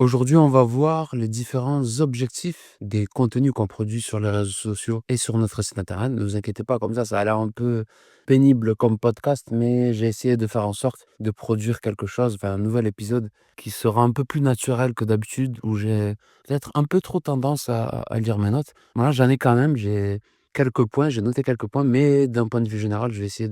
Aujourd'hui, on va voir les différents objectifs des contenus qu'on produit sur les réseaux sociaux et sur notre site internet. Ne vous inquiétez pas, comme ça a l'air un peu pénible comme podcast, mais j'ai essayé de faire en sorte de produire quelque chose, enfin un nouvel épisode qui sera un peu plus naturel que d'habitude, où j'ai peut-être un peu trop tendance à lire mes notes. Voilà, j'en ai quand même, j'ai quelques points, j'ai noté quelques points, mais d'un point de vue général, je vais essayer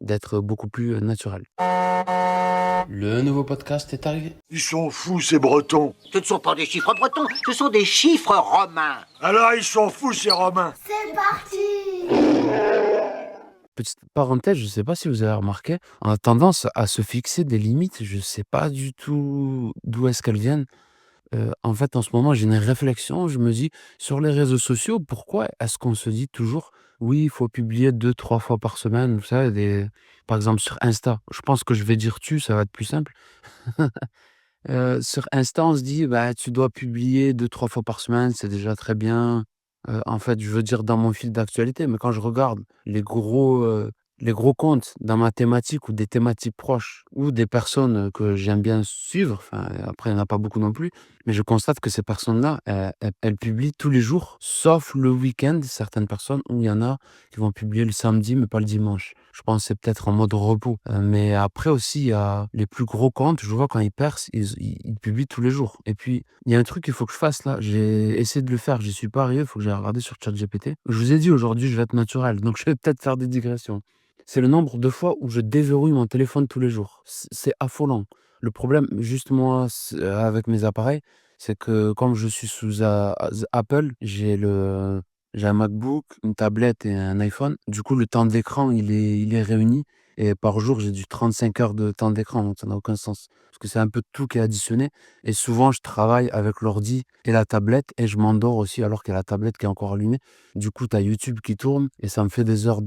d'être beaucoup plus naturel. Le nouveau podcast est arrivé. Ils sont fous, ces Bretons. Ce ne sont pas des chiffres bretons, ce sont des chiffres romains. Alors, ils sont fous, ces Romains. C'est parti! Petite parenthèse, je sais pas si vous avez remarqué, on a tendance à se fixer des limites, je sais pas du tout d'où est-ce qu'elles viennent. En fait, en ce moment, j'ai une réflexion, je me dis: «Sur les réseaux sociaux, pourquoi est-ce qu'on se dit toujours: "Oui, il faut publier 2, 3 fois par semaine"?» Vous savez, par exemple sur Insta, je pense que je vais dire «tu», ça va être plus simple. Sur Insta, on se dit: «Bah, tu dois publier 2, 3 fois par semaine, c'est déjà très bien». En fait, je veux dire dans mon fil d'actualité, mais quand je regarde les gros comptes dans ma thématique ou des thématiques proches ou des personnes, que j'aime bien suivre, enfin, après il y en a pas beaucoup non plus, mais je constate que ces personnes-là, elles publient tous les jours, sauf le week-end, certaines personnes, où il y en a qui vont publier le samedi, mais pas le dimanche. Je pense que c'est peut-être en mode repos, mais après aussi, il y a les plus gros comptes, je vois quand ils percent, ils publient tous les jours et puis, il y a un truc qu'il faut que je fasse là, j'ai essayé de le faire, j'y suis pas arrivé, il faut que j'aille regarder sur ChatGPT. Je vous ai dit aujourd'hui, je vais être naturel, donc je vais peut-être faire des digressions. C'est le nombre de fois où je déverrouille mon téléphone tous les jours. C'est affolant. Le problème, juste moi, avec mes appareils, c'est que comme je suis sous Apple, j'ai un MacBook, une tablette et un iPhone. Du coup, le temps d'écran, il est réuni et par jour, j'ai du 35 heures de temps d'écran, donc ça n'a aucun sens. Parce que c'est un peu tout qui est additionné et souvent, je travaille avec l'ordi et la tablette et je m'endors aussi alors qu'il y a la tablette qui est encore allumée. Du coup, tu as YouTube qui tourne et ça me fait des heures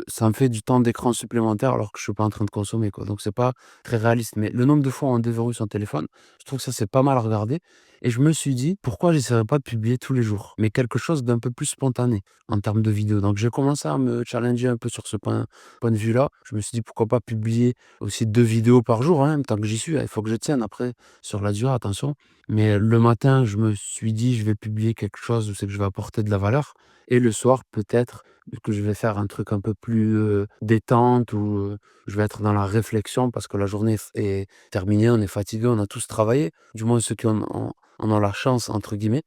ça me fait du temps d'écran supplémentaire alors que je suis pas en train de consommer, quoi. Donc c'est pas très réaliste. Mais le nombre de fois où on déverrouille son téléphone, je trouve que ça, c'est pas mal à regarder et je me suis dit: «Pourquoi j'essaierais pas de publier tous les jours?» mais quelque chose d'un peu plus spontané en termes de vidéos. Donc j'ai commencé à me challenger un peu sur ce point de vue-là. Je me suis dit: «Pourquoi pas publier aussi 2 vidéos par jour, hein?» tant que j'y suis, hein, il faut que je tienne après sur la durée, attention. Mais le matin, je me suis dit: «Je vais publier quelque chose où c'est que je vais apporter de la valeur» et le soir, peut-être que je vais faire un truc un peu plus, détente où, je vais être dans la réflexion parce que la journée est terminée, on est fatigué, on a tous travaillé, du moins ceux qui en ont «la chance» entre guillemets.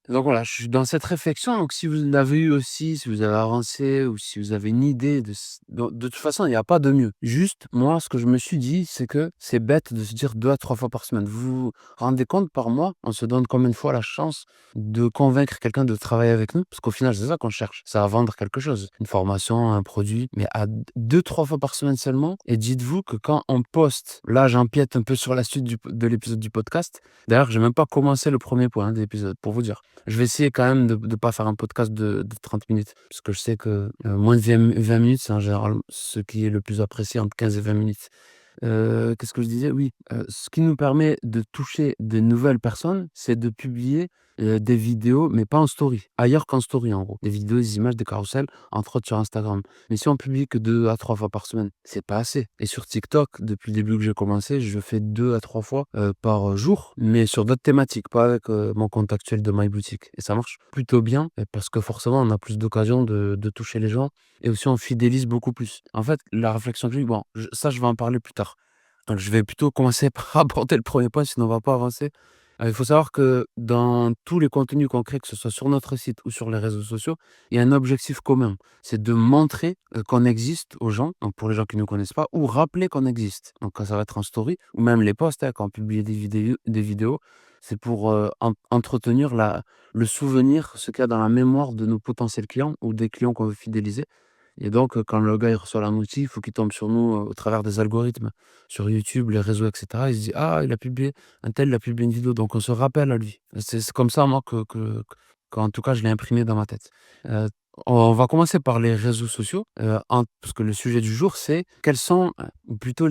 Donc voilà, je suis dans cette réflexion, donc si vous l'avez eu aussi, si vous avez avancé ou si vous avez une idée de toute façon, il n'y a pas de mieux. Juste, moi, ce que je me suis dit, c'est que c'est bête de se dire 2 à 3 fois par semaine. Vous vous rendez compte par mois, on se donne combien de fois la chance de convaincre quelqu'un de travailler avec nous? Parce qu'au final, c'est ça qu'on cherche, c'est à vendre quelque chose, une formation, un produit, mais à 2, 3 fois par semaine seulement. Et dites-vous que quand on poste, là j'empiète un peu sur la suite de l'épisode du podcast. D'ailleurs, j'ai même pas commencé le premier point de l'épisode, pour vous dire. Je vais essayer quand même de pas faire un podcast de 30 minutes, parce que je sais que, moins de 20 minutes, c'est en général ce qui est le plus apprécié, entre 15 et 20 minutes. Qu'est-ce que je disais? Oui, ce qui nous permet de toucher de nouvelles personnes, c'est de publier, des vidéos, mais pas en story, ailleurs qu'en story, en gros. Des vidéos, des images, des carousels, entre autres sur Instagram. Mais si on publie que 2 à 3 fois par semaine, c'est pas assez. Et sur TikTok, depuis le début que j'ai commencé, je fais 2 à 3 fois, par jour, mais sur d'autres thématiques, pas avec, mon compte actuel de MyBoutique. Et ça marche plutôt bien, parce que forcément, on a plus d'occasions de toucher les gens et aussi on fidélise beaucoup plus. En fait, la réflexion que j'ai eue, bon, je vais en parler plus tard. Donc je vais plutôt commencer par aborder le premier point, sinon on va pas avancer. Il faut savoir que dans tous les contenus qu'on crée, que ce soit sur notre site ou sur les réseaux sociaux, il y a un objectif commun. C'est de montrer, qu'on existe aux gens, donc pour les gens qui ne nous connaissent pas, ou rappeler qu'on existe. Donc quand ça va être en story ou même les posts, hein, quand on publie des vidéos, c'est pour, entretenir le souvenir, ce qu'il y a dans la mémoire de nos potentiels clients ou des clients qu'on veut fidéliser. Et donc, quand le gars, il reçoit la notif il faut qu'il tombe sur nous, au travers des algorithmes, sur YouTube, les réseaux et cetera. Il se dit: «Ah, un tel il a publié une vidéo», donc on se rappelle à lui. C'est comme ça, moi, qu'en tout cas, je l'ai imprimé dans ma tête. On va commencer par les réseaux sociaux, parce que le sujet du jour, c'est quels sont, ou plutôt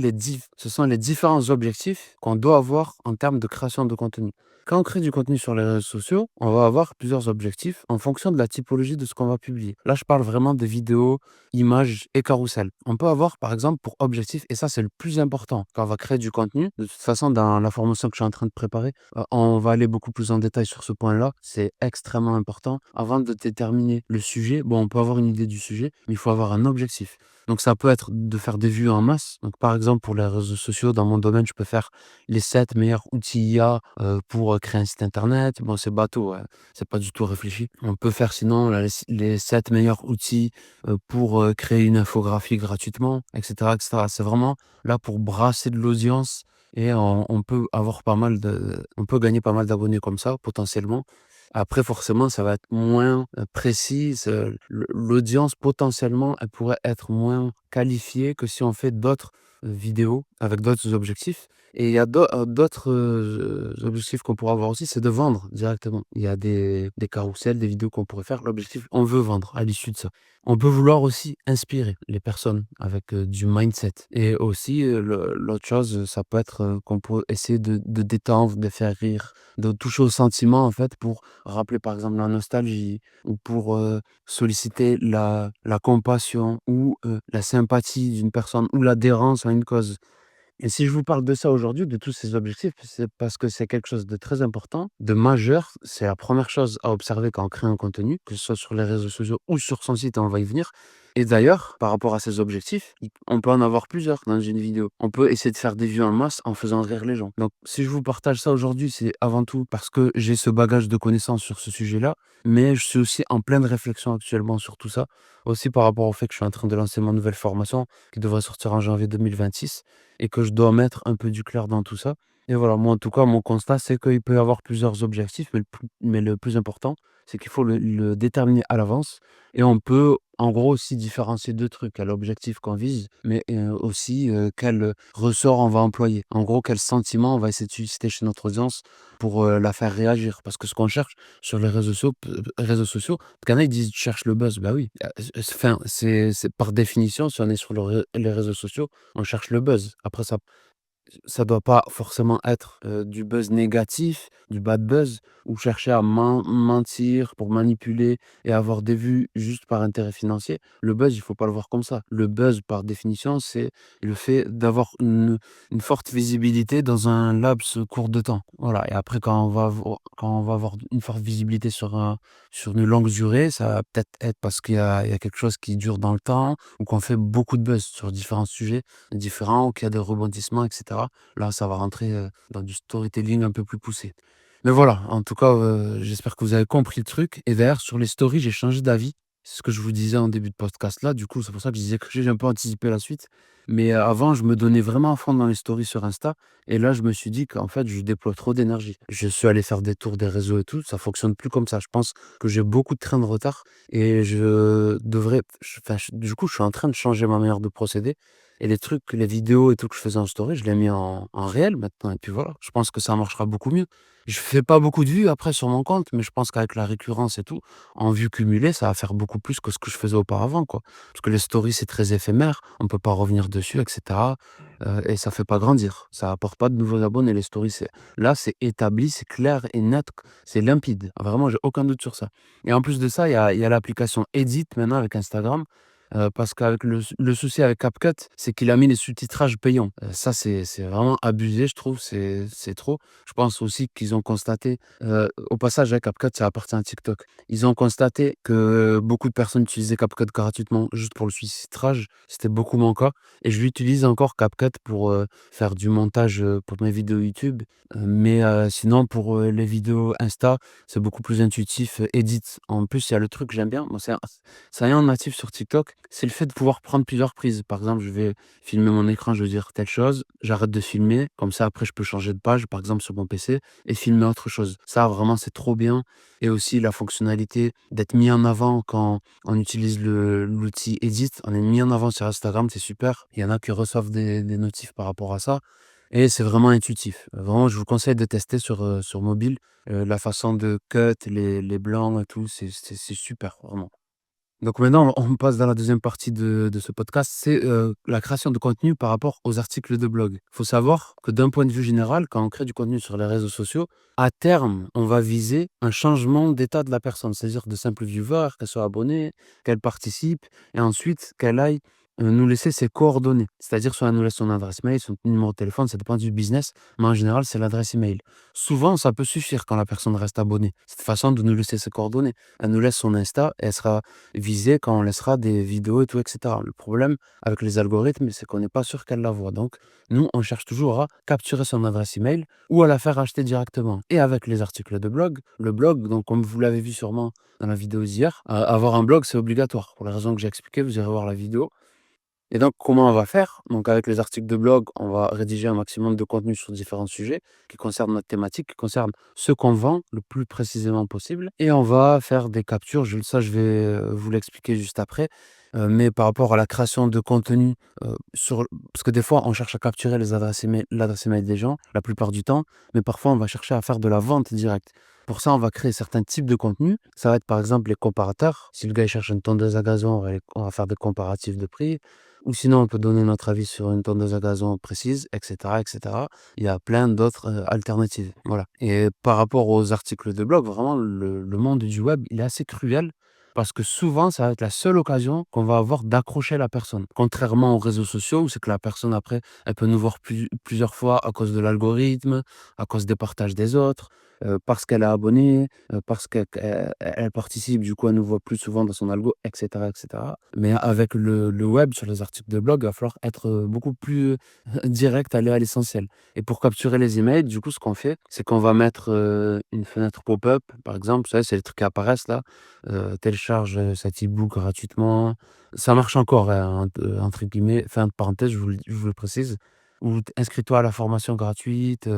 ce sont les différents objectifs qu'on doit avoir en termes de création de contenu. Quand on crée du contenu sur les réseaux sociaux, on va avoir plusieurs objectifs en fonction de la typologie de ce qu'on va publier. Là, je parle vraiment de vidéos, images et carousel. On peut avoir, par exemple, pour objectif, et ça c'est le plus important quand on va créer du contenu. De toute façon, dans la formation que je suis en train de préparer, on va aller beaucoup plus en détail sur ce point-là. C'est extrêmement important. Avant de déterminer le sujet, bon, on peut avoir une idée du sujet, mais il faut avoir un objectif. Donc ça peut être de faire des vues en masse. Donc par exemple, pour les réseaux sociaux, dans mon domaine, je peux faire les 7 meilleurs outils IA pour créer un site internet. Bon, c'est bateau, ouais. C'est pas du tout réfléchi. On peut faire sinon les 7 meilleurs outils pour créer une infographie gratuitement, etc., etc. C'est vraiment là pour brasser de l'audience et on peut avoir on peut gagner pas mal d'abonnés comme ça, potentiellement. Après, forcément, ça va être moins précis. L'audience, potentiellement, elle pourrait être moins qualifiée que si on fait d'autres vidéos avec d'autres objectifs. Et il y a d'autres objectifs qu'on pourrait avoir aussi, c'est de vendre directement. Il y a des carousels, des vidéos qu'on pourrait faire. L'objectif, on veut vendre à l'issue de ça. On peut vouloir aussi inspirer les personnes avec du mindset. Et aussi, l'autre chose, ça peut être qu'on peut essayer de détendre, de faire rire, de toucher au sentiment, en fait, pour rappeler, par exemple, la nostalgie ou pour solliciter la compassion ou la sympathie d'une personne ou l'adhérence à une cause. Et si je vous parle de ça aujourd'hui, de tous ces objectifs, c'est parce que c'est quelque chose de très important, de majeur. C'est la première chose à observer quand on crée un contenu, que ce soit sur les réseaux sociaux ou sur son site, et on va y venir. Et d'ailleurs, par rapport à ces objectifs, on peut en avoir plusieurs dans une vidéo. On peut essayer de faire des vues en masse en faisant rire les gens. Donc, si je vous partage ça aujourd'hui, c'est avant tout parce que j'ai ce bagage de connaissances sur ce sujet-là, mais je suis aussi en pleine réflexion actuellement sur tout ça. Aussi par rapport au fait que je suis en train de lancer ma nouvelle formation qui devrait sortir en janvier 2026 et que je dois mettre un peu du clair dans tout ça. Et voilà, moi en tout cas, mon constat, c'est qu'il peut y avoir plusieurs objectifs, mais le plus important, c'est qu'il faut le déterminer à l'avance. Et on peut, en gros, aussi différencier deux trucs. Il y a l'objectif qu'on vise, mais aussi quel ressort on va employer. En gros, quel sentiment on va essayer de susciter chez notre audience pour la faire réagir. Parce que ce qu'on cherche sur les réseaux sociaux, parce qu'il y en a, ils disent, tu cherches le buzz. Bah oui, enfin, c'est par définition, si on est sur les réseaux sociaux, on cherche le buzz. Après, ça doit pas forcément être du buzz négatif, du bad buzz, ou chercher à mentir pour manipuler et avoir des vues juste par intérêt financier. Le buzz, il faut pas le voir comme ça. Le buzz, par définition, c'est le fait d'avoir une forte visibilité dans un laps court de temps. Voilà. Et après, quand on va avoir une forte visibilité sur une longue durée, ça va peut-être être parce qu'il y a quelque chose qui dure dans le temps ou qu'on fait beaucoup de buzz sur différents sujets différents ou qu'il y a des rebondissements, et cetera. Là, ça va rentrer dans du storytelling un peu plus poussé. Mais voilà, en tout cas, j'espère que vous avez compris le truc. Et d'ailleurs, sur les stories, j'ai changé d'avis. C'est ce que je vous disais en début de podcast là. Du coup, c'est pour ça que je disais que j'ai un peu anticipé la suite. Mais avant, je me donnais vraiment à fond dans les stories sur Insta. Et là, je me suis dit qu'en fait, je déploie trop d'énergie. Je suis allé faire des tours des réseaux et tout. Ça fonctionne plus comme ça. Je pense que j'ai beaucoup de train de retard. Et du coup, je suis en train de changer ma manière de procéder. Et les trucs, les vidéos et tout que je faisais en story, je l'ai mis en réel maintenant. Et puis voilà, je pense que ça marchera beaucoup mieux. Je fais pas beaucoup de vues après sur mon compte, mais je pense qu'avec la récurrence et tout, en vues cumulées, ça va faire beaucoup plus que ce que je faisais auparavant, quoi. Parce que les stories, c'est très éphémère, on peut pas revenir dessus, et cetera. Et ça fait pas grandir. Ça apporte pas de nouveaux abonnés. Les stories, c'est établi, c'est clair et net, c'est limpide. Vraiment, j'ai aucun doute sur ça. Et en plus de ça, il y a l'application Edit maintenant avec Instagram. Parce qu'avec le souci avec CapCut, c'est qu'il a mis les sous-titrages payants. Ça, c'est vraiment abusé, je trouve, c'est trop. Je pense aussi qu'ils ont constaté, au passage, hein, CapCut, ça appartient à TikTok. Ils ont constaté que beaucoup de personnes utilisaient CapCut gratuitement juste pour le sous-titrage. C'était beaucoup mon cas et je l'utilise encore CapCut pour, faire du montage, pour mes vidéos YouTube, mais sinon pour, les vidéos Insta, c'est beaucoup plus intuitif, Edit. En plus, il y a le truc que j'aime bien, moi, c'est rien de natif sur TikTok, c'est le fait de pouvoir prendre plusieurs prises. Par exemple, je vais filmer mon écran, je veux dire telle chose, j'arrête de filmer, comme ça après je peux changer de page, par exemple sur mon PC, et filmer autre chose. Ça vraiment c'est trop bien. Et aussi la fonctionnalité d'être mis en avant quand on utilise l'outil Edit, on est mis en avant sur Instagram, c'est super. Il y en a qui reçoivent des notifs par rapport à ça. Et c'est vraiment intuitif. Vraiment, je vous conseille de tester sur mobile. La façon de cut, les blancs et tout, c'est super, vraiment. Donc maintenant, on passe dans la deuxième partie de ce podcast, c'est la création de contenu par rapport aux articles de blog. Il faut savoir que d'un point de vue général, quand on crée du contenu sur les réseaux sociaux, à terme, on va viser un changement d'état de la personne, c'est-à-dire de simple viewer, qu'elle soit abonnée, qu'elle participe, et ensuite qu'elle aille nous laisser ses coordonnées. C'est-à-dire soit elle nous laisse son adresse mail, son numéro de téléphone, ça dépend du business, mais en général, c'est l'adresse email. Souvent, ça peut suffire quand la personne reste abonnée. Cette façon de nous laisser ses coordonnées. Elle nous laisse son Insta, et elle sera visée quand on laissera des vidéos et tout, et cetera. Le problème avec les algorithmes, c'est qu'on n'est pas sûr qu'elle la voit. Donc, nous, on cherche toujours à capturer son adresse email ou à la faire acheter directement. Et avec les articles de blog, le blog, donc comme vous l'avez vu sûrement dans la vidéo d'hier, avoir un blog, c'est obligatoire. Pour les raisons que j'ai expliquées, vous irez voir la vidéo. Et donc, comment on va faire? Donc, avec les articles de blog, on va rédiger un maximum de contenu sur différents sujets qui concernent notre thématique, qui concernent ce qu'on vend le plus précisément possible. Et on va faire des captures. Ça, je vais vous l'expliquer juste après. Mais par rapport à la création de contenu, parce que des fois, on cherche à capturer l'adresse email des gens, la plupart du temps, mais parfois, on va chercher à faire de la vente directe. Pour ça, on va créer certains types de contenus. Ça va être par exemple les comparateurs. Si le gars il cherche une tondeuse à gazon, on va faire des comparatifs de prix. Ou sinon, on peut donner notre avis sur une tondeuse à gazon précise, et cetera, et cetera. Il y a plein d'autres alternatives. Voilà. Et par rapport aux articles de blog, vraiment, le monde du web, il est assez cruel parce que souvent, ça va être la seule occasion qu'on va avoir d'accrocher la personne. Contrairement aux réseaux sociaux, où c'est que la personne, après, elle peut nous voir plusieurs fois à cause de l'algorithme, à cause des partages des autres, parce qu'elle est abonnée, parce qu'elle participe, du coup, elle nous voit plus souvent dans son algo, et cetera, et cetera. Mais avec le web, sur les articles de blog, il va falloir être beaucoup plus direct, aller à l'essentiel. Et pour capturer les emails, du coup, ce qu'on fait, c'est qu'on va mettre une fenêtre pop-up, par exemple. Vous savez, c'est les trucs qui apparaissent là. Télécharge cet e-book gratuitement. Ça marche encore, hein, entre guillemets, fin de parenthèse, je vous le précise. Ou inscris-toi à la formation gratuite,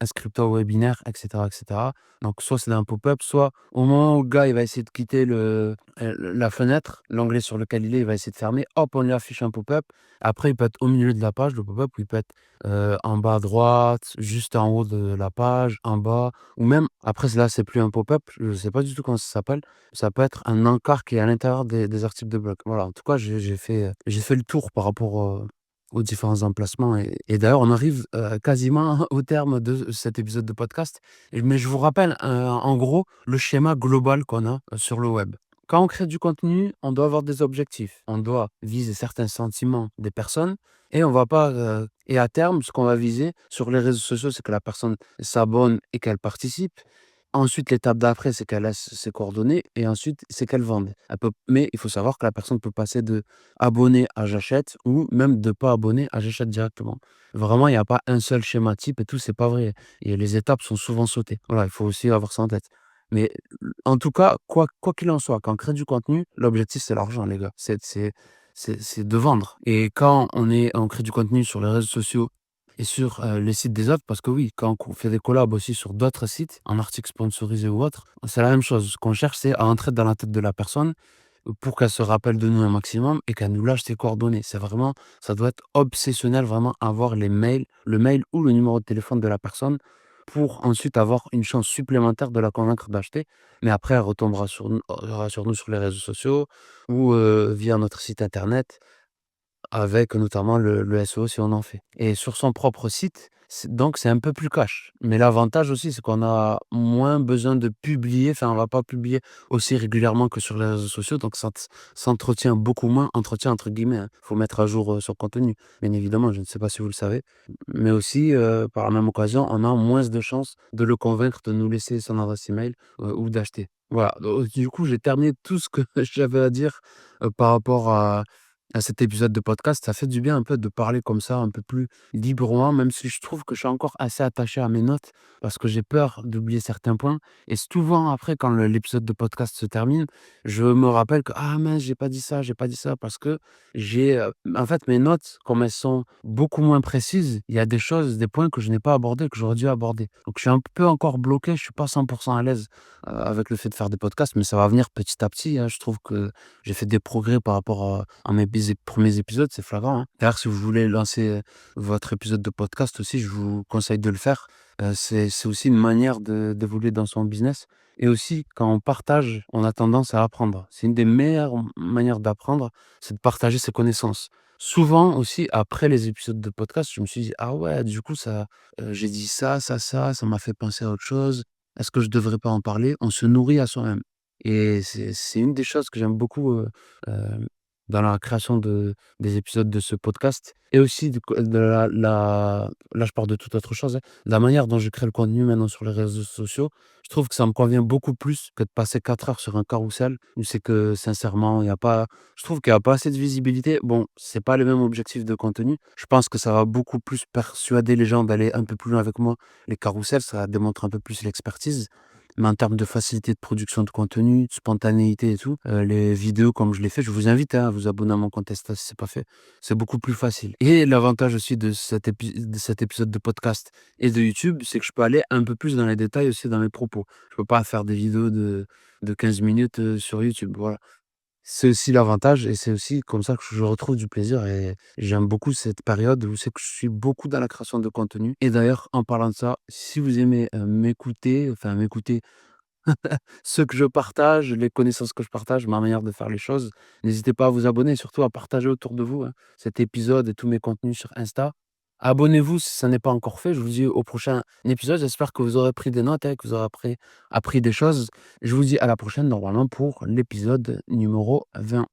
inscris-toi au webinaire, et cetera, et cetera. Donc soit c'est un pop-up, soit au moment où le gars il va essayer de quitter la fenêtre, l'onglet sur lequel il va essayer de fermer, hop, on lui affiche un pop-up. Après, il peut être au milieu de la page, le pop-up, ou il peut être en bas à droite, juste en haut de la page, en bas, ou même, après, là, c'est plus un pop-up, je ne sais pas du tout comment ça s'appelle. Ça peut être un encart qui est à l'intérieur des articles de blog. Voilà, en tout cas, j'ai fait le tour par rapport aux différents emplacements. Et d'ailleurs, on arrive quasiment au terme de cet épisode de podcast. Mais je vous rappelle, en gros, le schéma global qu'on a sur le web. Quand on crée du contenu, on doit avoir des objectifs. On doit viser certains sentiments des personnes et on va pas. Et à terme, ce qu'on va viser sur les réseaux sociaux, c'est que la personne s'abonne et qu'elle participe. Ensuite, l'étape d'après, c'est qu'elle laisse ses coordonnées et ensuite, c'est qu'elle vende. Mais il faut savoir que la personne peut passer de abonné à j'achète ou même de pas abonné à j'achète directement. Vraiment, il n'y a pas un seul schéma type et tout, c'est pas vrai. Et les étapes sont souvent sautées. Voilà, il faut aussi avoir ça en tête. Mais en tout cas, quoi qu'il en soit, quand on crée du contenu, l'objectif, c'est l'argent, les gars. C'est de vendre. Et quand on crée du contenu sur les réseaux sociaux et sur les sites des autres, parce que oui, quand on fait des collabs aussi sur d'autres sites, en articles sponsorisés ou autres, c'est la même chose. Ce qu'on cherche, c'est à entrer dans la tête de la personne pour qu'elle se rappelle de nous un maximum et qu'elle nous lâche ses coordonnées. C'est vraiment, ça doit être obsessionnel, vraiment, avoir le mail ou le numéro de téléphone de la personne pour ensuite avoir une chance supplémentaire de la convaincre d'acheter. Mais après, elle retombera sur nous sur les réseaux sociaux ou via notre site internet avec notamment le SEO si on en fait. Et sur son propre site, donc c'est un peu plus cash. Mais l'avantage aussi, c'est qu'on a moins besoin de publier, enfin on va pas publier aussi régulièrement que sur les réseaux sociaux, donc ça s'entretient beaucoup moins, entretien entre guillemets, hein. Faut mettre à jour son contenu, bien évidemment, je ne sais pas si vous le savez. Mais aussi, par la même occasion, on a moins de chances de le convaincre de nous laisser son adresse email ou d'acheter. Voilà, donc du coup, j'ai terminé tout ce que j'avais à dire par rapport à cet épisode de podcast. Ça fait du bien un peu de parler comme ça, un peu plus librement, même si je trouve que je suis encore assez attaché à mes notes parce que j'ai peur d'oublier certains points. Et souvent, après, quand l'épisode de podcast se termine, je me rappelle que, ah mince, j'ai pas dit ça, parce que en fait, mes notes, comme elles sont beaucoup moins précises, il y a des choses, des points que je n'ai pas abordés, que j'aurais dû aborder. Donc, je suis un peu encore bloqué, je suis pas 100% à l'aise avec le fait de faire des podcasts, mais ça va venir petit à petit, hein. Je trouve que j'ai fait des progrès par rapport à mes premiers épisodes, c'est flagrant, hein. D'ailleurs, si vous voulez lancer votre épisode de podcast aussi, je vous conseille de le faire. C'est aussi une manière d'évoluer dans son business et aussi quand on partage, on a tendance à apprendre. C'est une des meilleures manières d'apprendre, c'est de partager ses connaissances. Souvent aussi, après les épisodes de podcast, je me suis dit: «Ah ouais, du coup ça, j'ai dit ça, ça, ça m'a fait penser à autre chose. Est-ce que je devrais pas en parler?» On se nourrit à soi-même et c'est une des choses que j'aime beaucoup, hem, dans la création des épisodes de ce podcast et aussi de là je parle de toute autre chose, hein. La manière dont je crée le contenu maintenant sur les réseaux sociaux, je trouve que ça me convient beaucoup plus que de passer 4 heures sur un carrousel où c'est que sincèrement, il y a pas je trouve qu'il y a pas assez de visibilité. Bon, c'est pas le même objectif de contenu. Je pense que ça va beaucoup plus persuader les gens d'aller un peu plus loin avec moi. Les carrousels, ça démontre un peu plus l'expertise. Mais en termes de facilité de production de contenu, de spontanéité et tout, les vidéos comme je l'ai fait, je vous invite, hein, à vous abonner à mon compte Insta si c'est pas fait. C'est beaucoup plus facile et l'avantage aussi de cet épisode de podcast et de YouTube, c'est que je peux aller un peu plus dans les détails aussi dans mes propos. Je peux pas faire des vidéos de 15 minutes, sur YouTube, voilà. C'est aussi l'avantage et c'est aussi comme ça que je retrouve du plaisir et j'aime beaucoup cette période où c'est que je suis beaucoup dans la création de contenu et d'ailleurs en parlant de ça, si vous aimez, m'écouter ce que je partage, les connaissances que je partage, ma manière de faire les choses. N'hésitez pas à vous abonner et surtout à partager autour de vous, hein, cet épisode et tous mes contenus sur Insta. Abonnez-vous si ça n'est pas encore fait. Je vous dis au prochain épisode. J'espère que vous aurez pris des notes, hein, que vous aurez appris des choses. Je vous dis à la prochaine, normalement, pour l'épisode numéro 20.